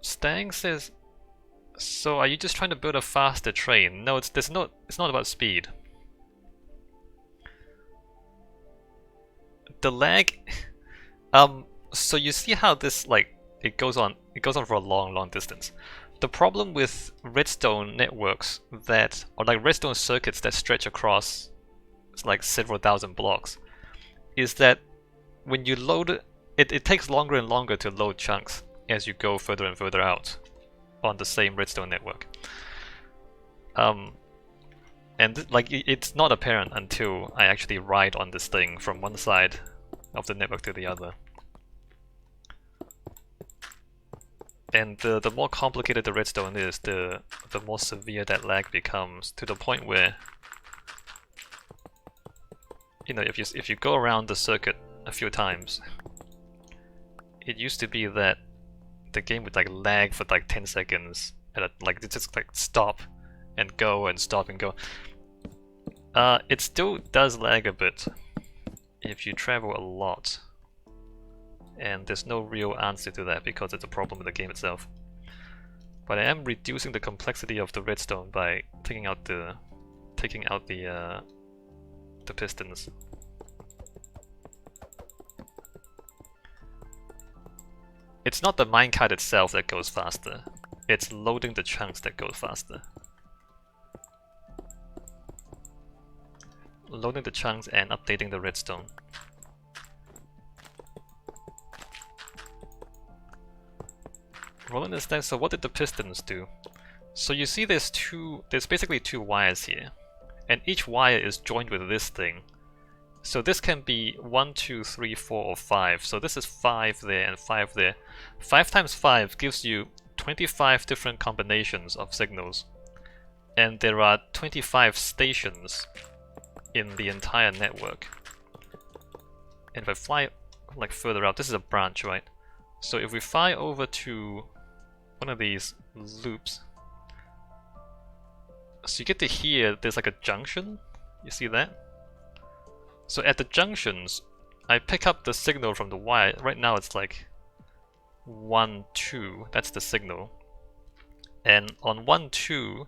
Stang says, so are you just trying to build a faster train? No, it's not about speed. The lag, so you see how this it goes on for a long distance. The problem with redstone networks or like redstone circuits that stretch across like several thousand blocks is that when you load it takes longer and longer to load chunks as you go further and further out on the same redstone network. And it's not apparent until I actually ride on this thing from one side of the network to the other. And the more complicated the redstone is, the more severe that lag becomes, to the point where, you know, if you go around the circuit a few times, it used to be that the game would like lag for like 10 seconds and it just like stop and go and stop and go. It still does lag a bit if you travel a lot, and there's no real answer to that because it's a problem with the game itself. But I am reducing the complexity of the redstone by taking out the pistons. It's not the minecart itself that goes faster, it's loading the chunks that goes faster. Loading the chunks and updating the redstone. Roland is next. So what did the pistons do? So you see there's basically two wires here, and each wire is joined with this thing. So this can be 1, 2, 3, 4, or 5. So this is 5 there and 5 there. 5 times 5 gives you 25 different combinations of signals. And there are 25 stations in the entire network. And if I fly like further out, this is a branch, right? So if we fly over to one of these loops, so you get to hear there's like a junction. You see that? So at the junctions, I pick up the signal from the wire. Right now it's like 1, 2, that's the signal. And on 1, 2,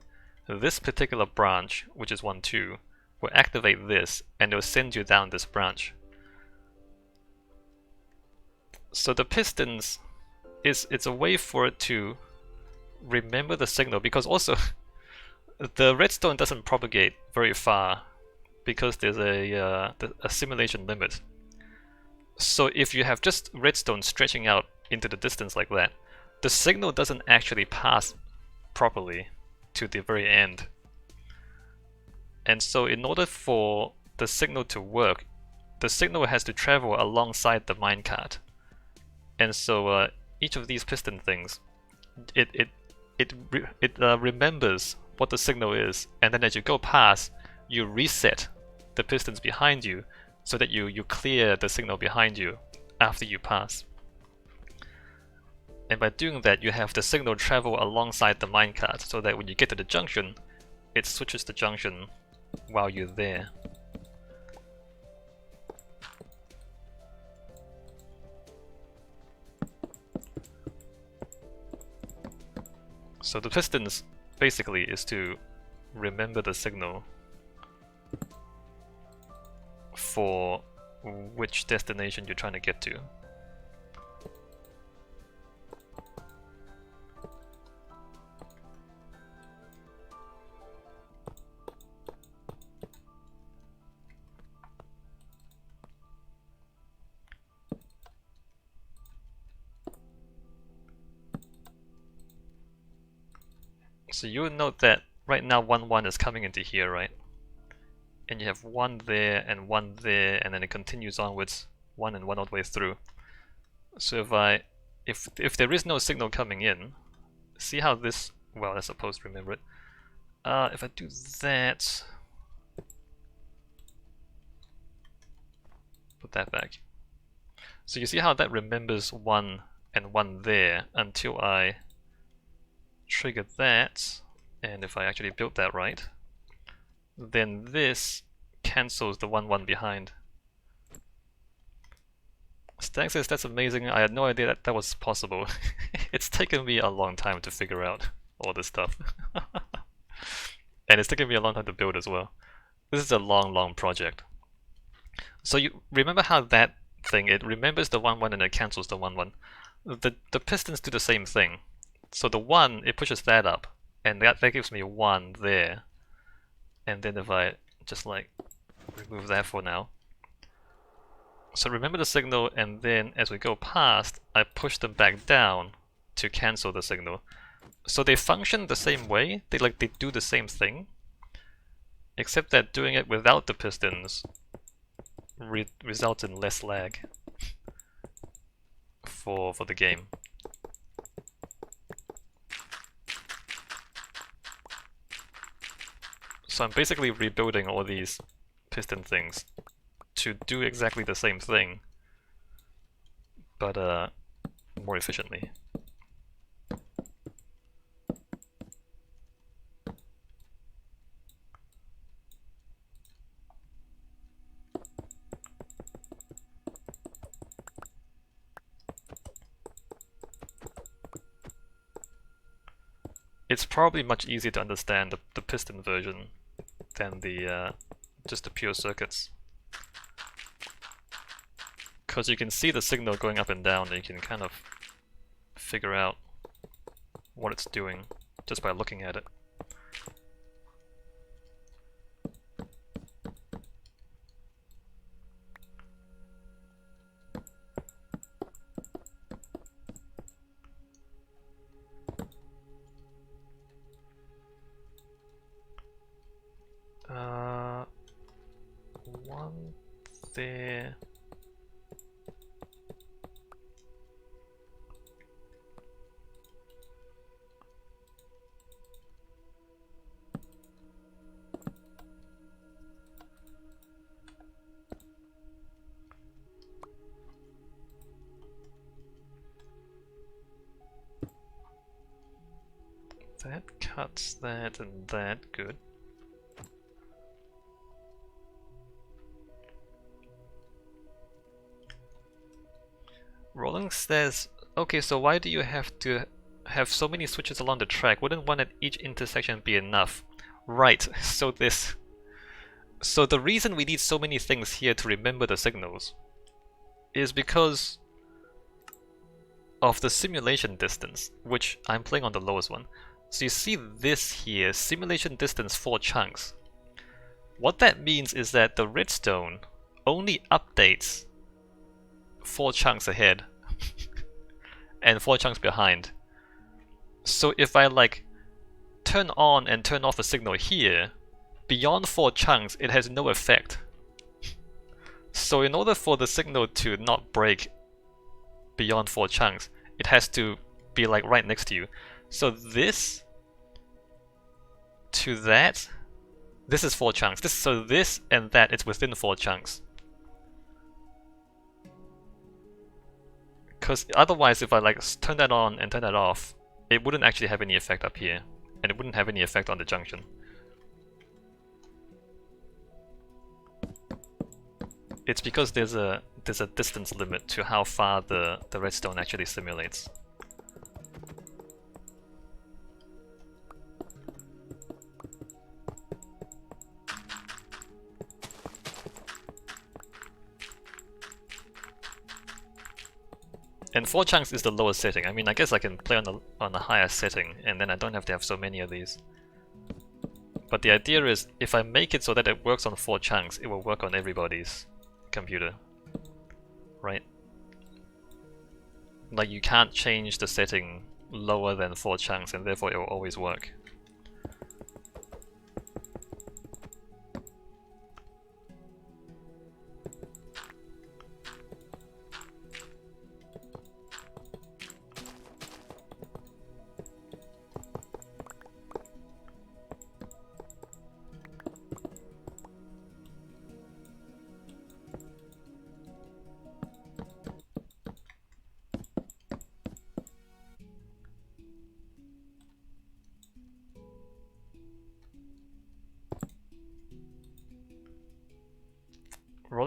this particular branch, which is 1, 2, will activate this and it will send you down this branch. So the pistons, it's a way for it to remember the signal, because also the redstone doesn't propagate very far because there's a simulation limit. So if you have just redstone stretching out into the distance like that, the signal doesn't actually pass properly to the very end. And so in order for the signal to work, the signal has to travel alongside the minecart. And so each of these piston things, it remembers what the signal is, and then as you go past, you reset the pistons behind you so that you clear the signal behind you after you pass. And by doing that, you have the signal travel alongside the minecart so that when you get to the junction, it switches the junction while you're there. So the pistons basically is to remember the signal for which destination you're trying to get to. So you'll note that right now 1, 1 is coming into here, right? And you have 1 there and 1 there, and then it continues onwards 1 and 1 all the way through. So if there is no signal coming in, see how this, well, I'm supposed to remember it. If I do that, put that back. So you see how that remembers 1 and 1 there until I trigger that, and if I actually built that right, then this cancels the 1, 1 behind. Stag says that's amazing. I had no idea that that was possible. It's taken me a long time to figure out all this stuff. And it's taken me a long time to build as well. This is a long, long project. So you remember how that thing, it remembers the 1-1 and it cancels the 1-1. The pistons do the same thing. So the 1, it pushes that up, and that gives me 1 there. And then if I just like remove that for now. So remember the signal, and then as we go past, I push them back down to cancel the signal. So they function the same way, they do the same thing, except that doing it without the pistons results in less lag for the game. So I'm basically rebuilding all these piston things to do exactly the same thing, but more efficiently. It's probably much easier to understand the piston version than the just the pure circuits, because you can see the signal going up and down, and you can kind of figure out what it's doing just by looking at it. One there. That cuts that and that, good. Roland says, okay, so why do you have to have so many switches along the track? Wouldn't one at each intersection be enough? Right, so the reason we need so many things here to remember the signals is because of the simulation distance, which I'm playing on the lowest one. So you see this here, simulation distance 4 chunks. What that means is that the redstone only updates 4 chunks ahead and 4 chunks behind. So if I like turn on and turn off a signal here, beyond 4 chunks it has no effect. So in order for the signal to not break beyond 4 chunks, it has to be like right next to you. So this to that, this is 4 chunks. So this and that, it's within 4 chunks. Because otherwise, if I like turn that on and turn that off, it wouldn't actually have any effect up here, and it wouldn't have any effect on the junction. It's because there's a distance limit to how far the redstone actually simulates. And 4 chunks is the lowest setting. I mean, I guess I can play on a higher setting, and then I don't have to have so many of these. But the idea is, if I make it so that it works on 4 chunks, it will work on everybody's computer, right? Like, you can't change the setting lower than 4 chunks, and therefore it will always work.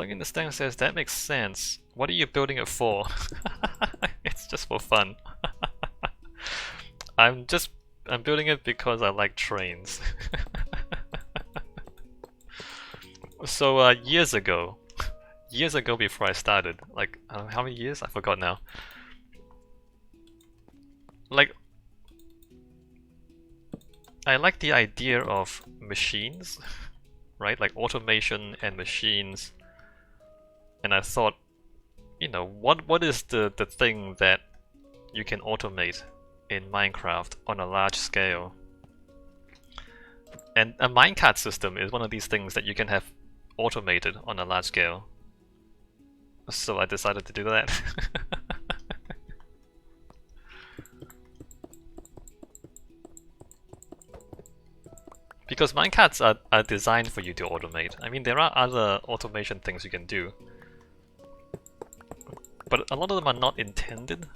Rolling in the Stone says, that makes sense. What are you building it for? It's just for fun. I'm building it because I like trains. So years ago before I started, like how many years? I forgot now. Like, I like the idea of machines, right? Like automation and machines. And I thought, you know, what is the thing that you can automate in Minecraft on a large scale? And a minecart system is one of these things that you can have automated on a large scale. So I decided to do that. Because minecarts are designed for you to automate. I mean, there are other automation things you can do, but a lot of them are not intended.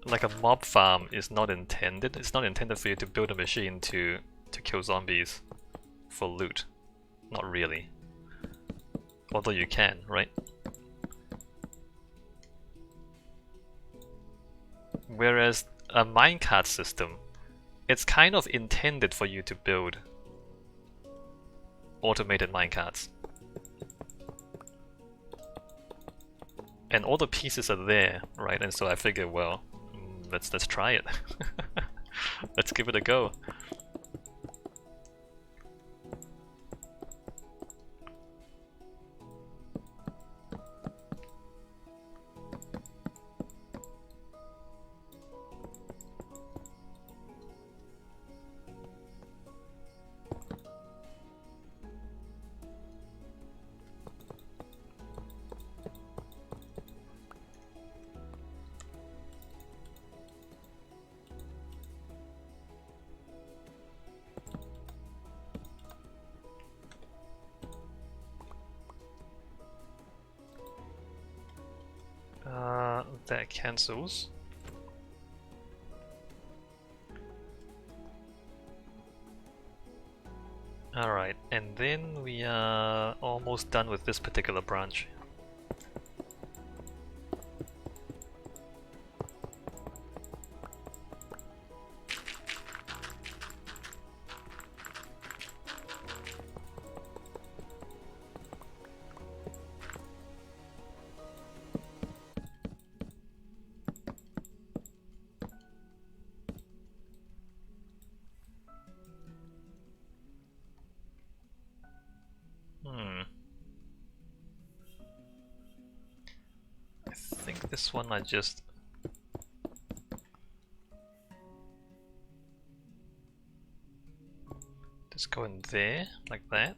Like a mob farm is not intended. It's not intended for you to build a machine to kill zombies for loot. Not really. Although you can, right? Whereas a minecart system, it's kind of intended for you to build automated minecarts. And all the pieces are there, right? And so I figured, well, let's try it. Let's give it a go. That cancels. Alright, and then we are almost done with this particular branch. I think this one I just go in there, like that.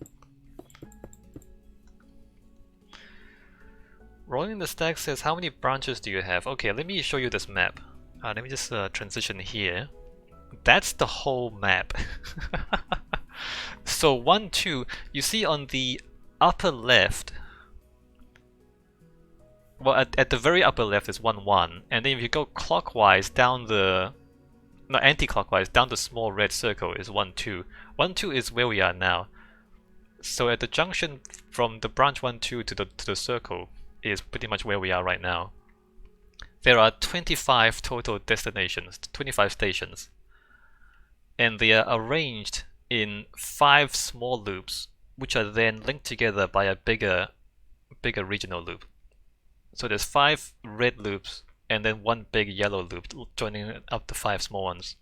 Rolling in the Stack says, how many branches do you have? Okay, let me show you this map. Let me just transition here. That's the whole map. So 1, 2, you see on the upper left, well, at the very upper left is 1, 1, and then if you go clockwise down the, no, anti-clockwise down the small red circle is 1, 2. 1, 2 is where we are now. So at the junction from the branch 1, 2 to the circle is pretty much where we are right now. There are 25 total destinations, 25 stations, and they are arranged in 5 small loops, which are then linked together by a bigger regional loop. So there's 5 red loops and then 1 big yellow loop joining up the 5 small ones.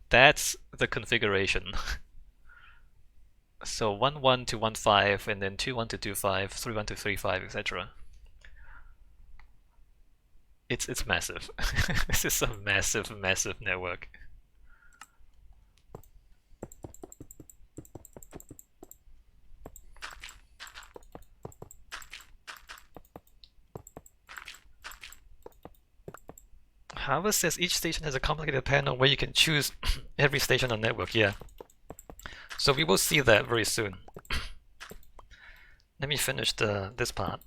That's the configuration. So 1, 1 to 1, 5, and then 2, 1 to 2, 5, 3, 1 to 3, 5, etc. It's massive. This is a massive network. However, says each station has a complicated panel where you can choose every station on the network. Yeah. So we will see that very soon. Let me finish this part.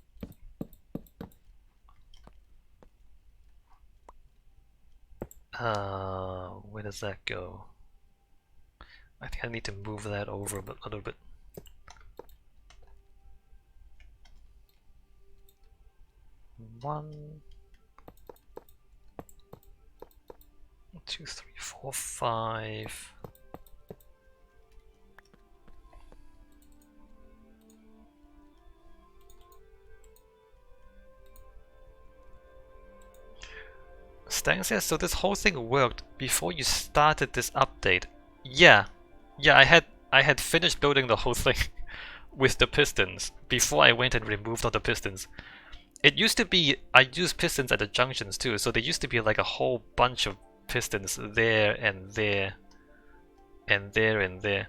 Where does that go? I think I need to move that over a little bit. 1, 2, 3, 4, 5. Stang says, so this whole thing worked before you started this update. Yeah, I had finished building the whole thing with the pistons before I went and removed all the pistons. It used to be I used pistons at the junctions too, so there used to be like a whole bunch of pistons there and there and there and there.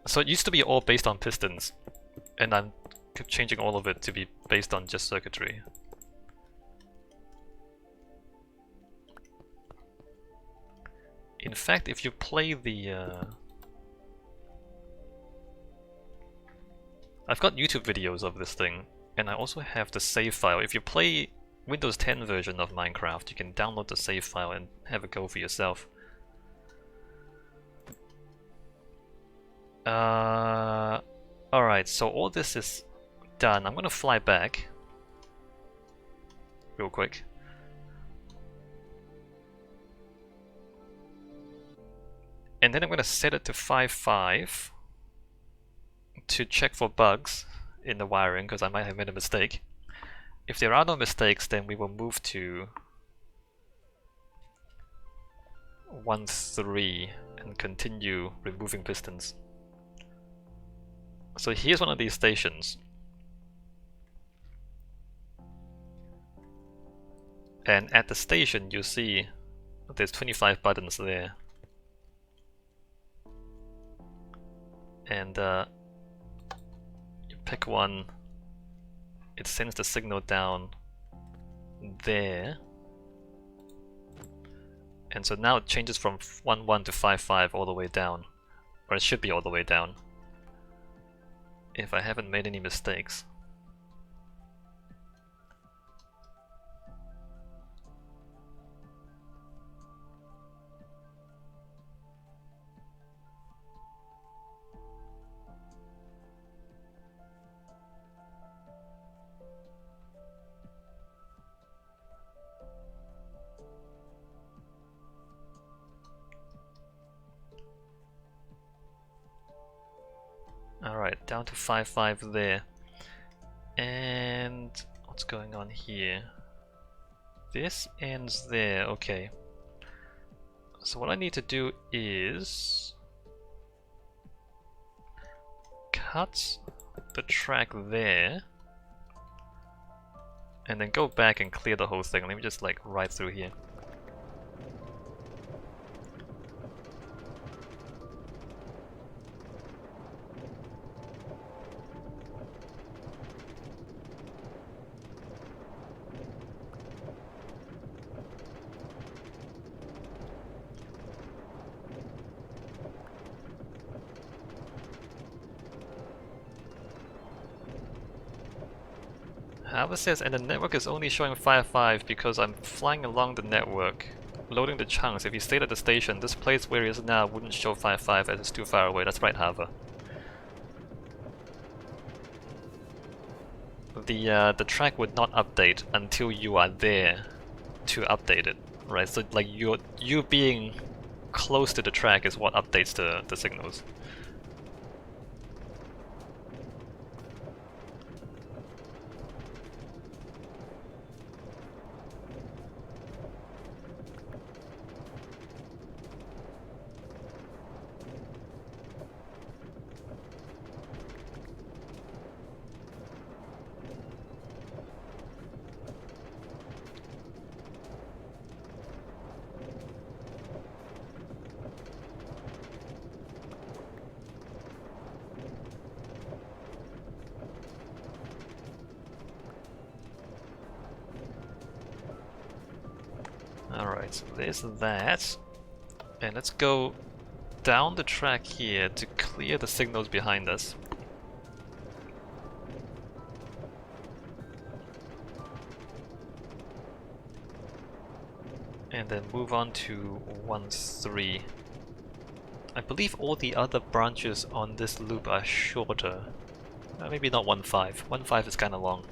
So it used to be all based on pistons, and I'm changing all of it to be based on just circuitry. In fact, if you play the I've got YouTube videos of this thing, and I also have the save file. If you play Windows 10 version of Minecraft, you can download the save file and have a go for yourself. Alright, so all this is done. I'm gonna fly back real quick. And then I'm gonna set it to 5.5 to check for bugs in the wiring, because I might have made a mistake. If there are no mistakes, then we will move to 1.3 and continue removing pistons. So here's one of these stations. And at the station you see there's 25 buttons there. And you pick one, it sends the signal down there. And so now it changes from 1.1 to 5.5 all the way down. Or it should be all the way down, if I haven't made any mistakes. Alright, down to 5.5 there. And what's going on here? This ends there, okay. So what I need to do is cut the track there and then go back and clear the whole thing. Let me just like ride through here. However says, and the network is only showing 5.5 because I'm flying along the network, loading the chunks. If you stayed at the station, this place where he is now wouldn't show 5.5 as it's too far away. That's right, Harver. The track would not update until you are there to update it, right? So like you being close to the track is what updates the signals. Alright, so there's that. And let's go down the track here to clear the signals behind us. And then move on to 1.3. I believe all the other branches on this loop are shorter. Maybe not 1.5. 1.5 is kind of long.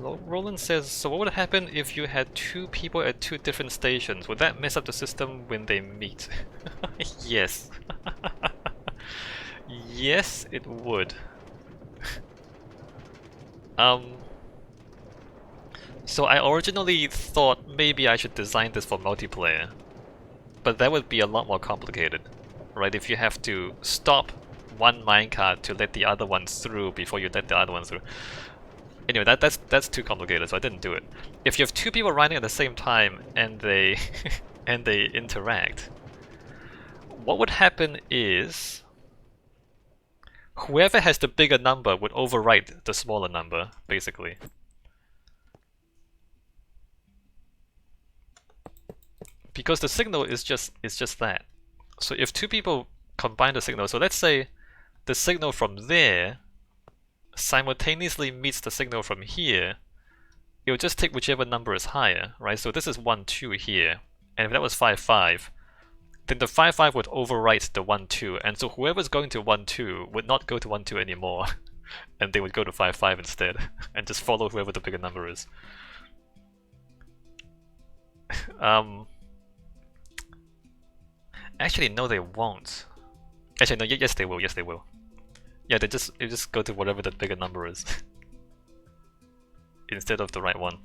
Roland says, so what would happen if you had two people at two different stations? Would that mess up the system when they meet? Yes. Yes, it would. So I originally thought maybe I should design this for multiplayer, but that would be a lot more complicated, right? If you have to stop one minecart to let the other one through before you let the other one through. Anyway, that's too complicated, so I didn't do it. If you have two people running at the same time and they and they interact, what would happen is whoever has the bigger number would overwrite the smaller number, basically. Because the signal is just that. So if two people combine the signal, so let's say the signal from there simultaneously meets the signal from here, it will just take whichever number is higher, right? So this is 1, 2 here, and if that was 5, 5, then the 5, 5 would overwrite the 1, 2, and so whoever's going to 1, 2 would not go to 1, 2 anymore, and they would go to 5, 5 instead, and just follow whoever the bigger number is. Actually, no, they won't. Actually, no, yes, they will. Yes, they will. Yeah, they just go to whatever the bigger number is instead of the right one.